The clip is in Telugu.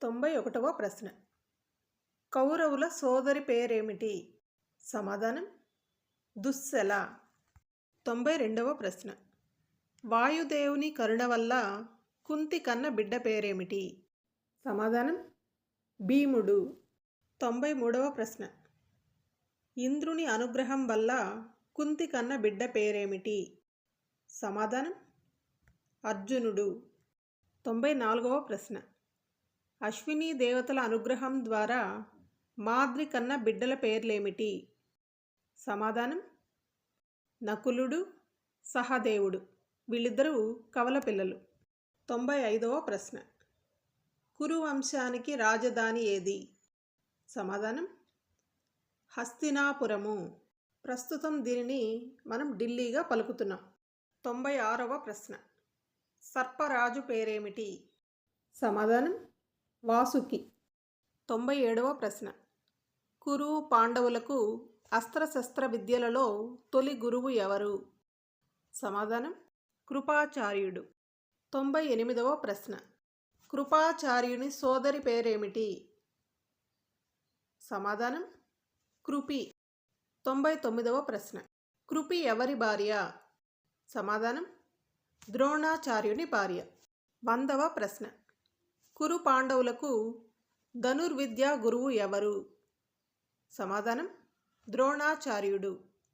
91వ ప్రశ్న. కౌరవుల సోదరి పేరేమిటి? సమాధానం దుశ్శల. 92వ ప్రశ్న. వాయుదేవుని కరుణ వల్ల కుంతి కన్న బిడ్డ పేరేమిటి? సమాధానం భీముడు. 93వ ప్రశ్న. ఇంద్రుని అనుగ్రహం వల్ల కుంతి కన్న బిడ్డ పేరేమిటి? సమాధానం అర్జునుడు. 94వ ప్రశ్న. అశ్విని దేవతల అనుగ్రహం ద్వారా మాద్రి కన్న బిడ్డల పేర్లేమిటి? సమాధానం నకులుడు, సహదేవుడు. వీళ్ళిద్దరూ కవల పిల్లలు. 95వ ప్రశ్న. కురు వంశానికి రాజధాని ఏది? సమాధానం హస్తినాపురము. ప్రస్తుతం దీనిని మనం ఢిల్లీగా పలుకుతున్నాం. 96వ ప్రశ్న. సర్పరాజు పేరేమిటి? సమాధానం వాసుకి. 97వ ప్రశ్న. కురు పాండవులకు అస్త్రశస్త్ర విద్యలలో తొలి గురువు ఎవరు? సమాధానం కృపాచార్యుడు. 98వ ప్రశ్న. కృపాచార్యుని సోదరి పేరేమిటి? సమాధానం కృపి. 99వ ప్రశ్న. కృపి ఎవరి భార్య? సమాధానం ద్రోణాచార్యుని భార్య. 100వ ప్రశ్న. కురు పాండవులకు ధనుర్విద్యా గురువు ఎవరు? సమాధానం ద్రోణాచార్యుడు.